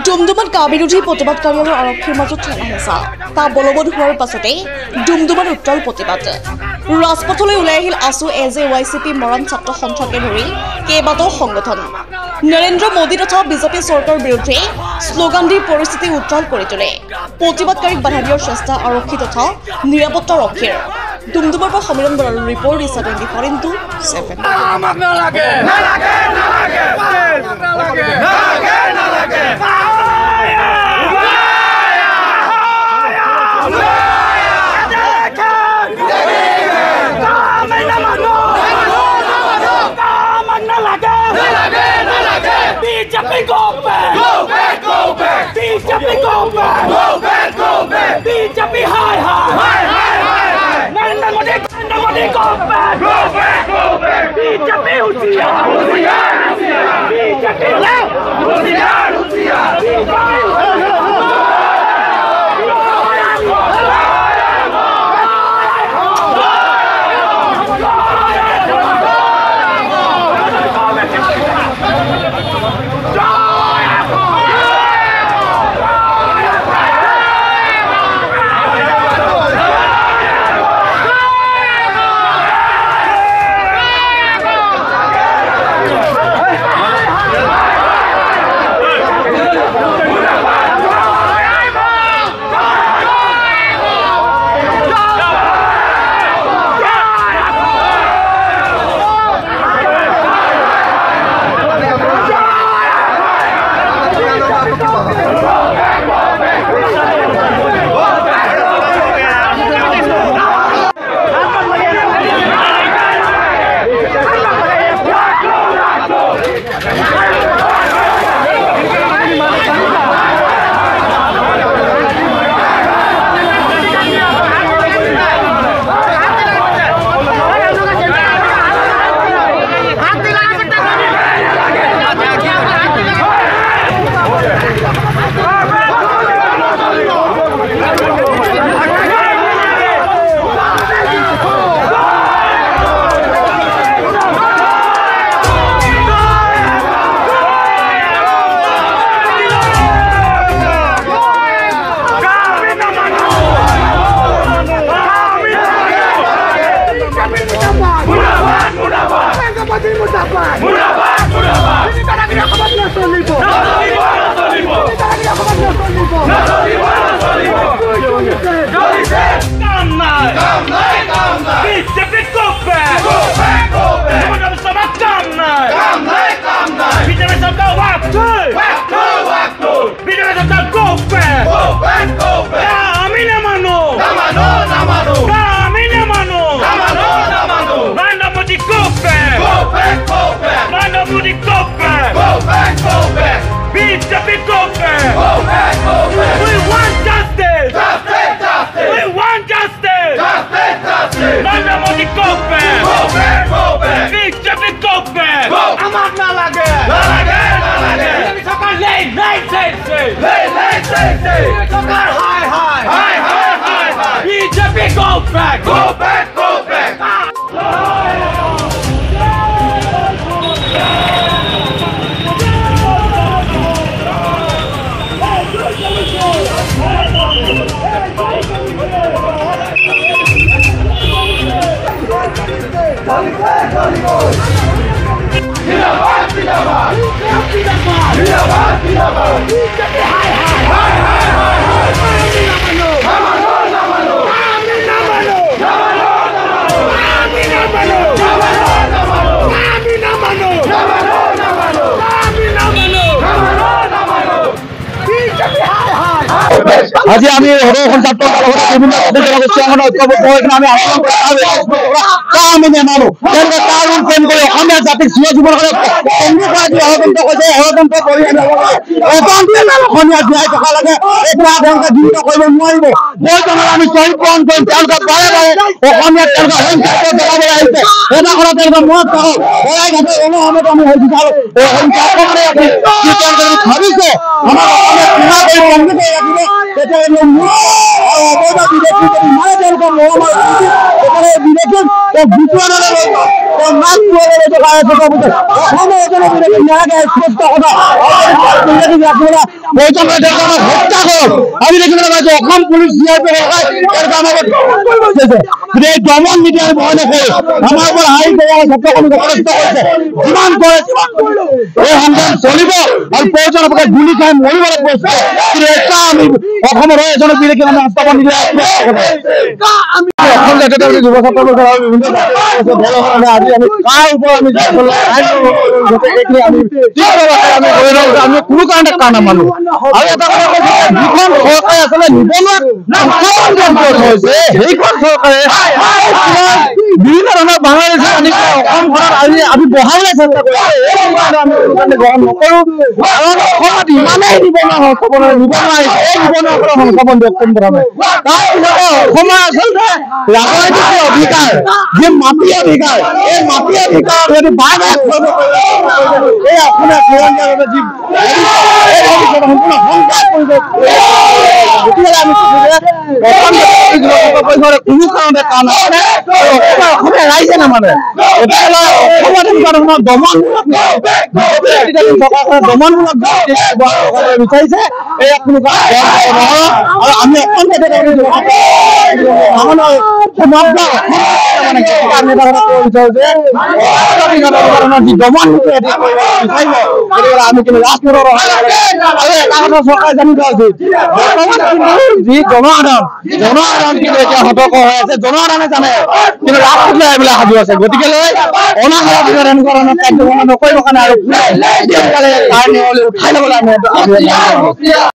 ডুমডুমাত কা বিৰোধী প্ৰতিবাদকাৰী আৰু আৰক্ষীৰ মাজত ঠেলা হেঁচা তা বলবৎ হোৱাৰ পাছতে ডুমডুমাত উত্তাল প্ৰতিবাদ ৰাজপথলৈ ওলাই আহিল আছু AJYCP মৰাণ ছাত্ৰ সন্থাকে ধৰি কেইবাটাও সংগঠন নৰেন্দ্ৰ মোদী তথা বিজেপি চৰকাৰৰ বিৰুদ্ধে শ্লোগান দি পৰিস্থিতি উত্তাল কৰি তোলে প্ৰতিবাদকাৰীক বাধা দিয়াৰ চেষ্টা আৰক্ষী তথা নিৰাপত্তা ৰক্ষীৰ ডুমডুমাৰ পৰা সমীৰণ বৰাৰ ৰিপৰ্ট ইছা 24/7 BJP go back! Go back! Go back! BJP go back! Go back! Go back! BJP high high! High high high high! Narendra Modi go back! Go back! Go back! BJP Husiyar! Husiyar! Husiyar! BJP left! Husiyar! Husiyar! We want justice! Justice! Justice! We want justice! Justice! Justice! Narendra Modi go back! Go back! Go back! BJP go back! Go! Amat na lage! Na lage! Na lage! BJP sarkar lane! Lane! Lane! Lane! Lane! BJP sarkar high! High! High! High! High! High! BJP go back! Go back! Go back! আজি আমি সদৌ ছাত্ৰ বিভিন্ন জনগোষ্ঠী ঐক্যবদ্ধ হৈ আমি আমি নেমানো তেওঁলোকে তাৰ ৰোল প্ৰেম কৰি অসমীয়া জাতিক চিৰ জীৱন ষড়যন্ত্ৰ কৰিছে ষড়যন্ত্ৰ কৰি অসমীয়া জীয়াই থকা লাগে এতিয়া তেওঁলোকে জীবিত কৰিব নোৱাৰিব বৈজনৰ আমি শ্বহীদ পূৰণ কৰিম তেওঁলোকে বাৰে বাৰে অসমীয়াত তেওঁলোকে সংখ্যাত জ্বলাবলৈ আহিছে এটা কথা তেওঁলোকে মনত থাকক শৰাই ঘাটে সময়ত আমি হৈছিল ভাবিছে আমাৰ অসমীয়া সীমা কৰি বন্দী কৰি ৰাখিব তেতিয়া অবৈধ বিদেশী যদি মাৰে তেওঁলোকৰ মৰমৰ বিদেশত বিপুৱানলৈ মাছ পুৱাবলৈ টকা অসমৰ এজনে বিদেশী নালাগে স্পষ্ট কথা হত্যা কৰক আমি দেখিবলৈ পাইছো অসম পুলিচ দমন নীতি আমি ভয় নকৰো আমাৰ ওপৰত হাৰি ছাত্ৰ কৰ্মী যথেষ্ট কৰিছে যিমান কৰে এই সংগ্ৰাম চলিব আৰু প্ৰয়োজন আপোনাক গুলি খাই মৰিবলৈ কৈছে কিন্তু এটা আমি অসমৰ এজনে বিদেশী আমি স্থাপন নিদিয়ে অসম জাতীয় যুৱ ছাত্ৰ আজি আমি কাৰ ওপৰত আমি কোনো কাৰণে কাৰ নামানো আৰু এটা কথা কৈছে যিখন চৰকাৰে আচলতে নিবনুৱা হৈছে সেইখন চৰকাৰে বিভিন্ন ধৰণৰ বাংলাদেশে আনি অসমখনত আমি বহাবলৈ চেষ্টা কৰিছো আমি গ্ৰহণ নকৰো কাৰণ অসমত ইমানেই নিবনুৱা সংস্থাপন নিবনুৱা আহিছে এই নিবনুৱাসকলৰ সংস্থাপন দিয়ক প্ৰথমে তাৰপিছতে অসমৰ আচলতে ৰাজনৈতিক অধিকাৰ যি মাটি অধিকাৰ এই মাটি অধিকাৰ যদি বাৰে এই আপোনাৰ তিৰংগাভাৱে যি সম্পূৰ্ণ সংঘাত কৰিব গতিকে আমি কোনো কাৰণতে কাম অসমীয়া ৰাইজে নামানে অসমত এনেকুৱা ধৰণৰ দমনমূলক বিচাৰিছে এয়া কোনো আৰু আমি অসম সমাপ্ত যি দমন আমি কিন্তু ৰাজপথৰ আৰু এটা কথা চৰকাৰে জানিব উচিত বৰ্তমান কিন্তু যি জনসাধাৰণ কিন্তু এতিয়া সতৰ্ক হৈ আছে জনসাধাৰণে জানে কিন্তু ৰাজপথলৈ এইবিলাক সাজু আছে গতিকে অনাগত দিনত এনেকুৱা ধৰণৰ কাৰ্যক্ৰম নকৰিবৰ কাৰণে আৰু উঠাই ল'বলৈ আমি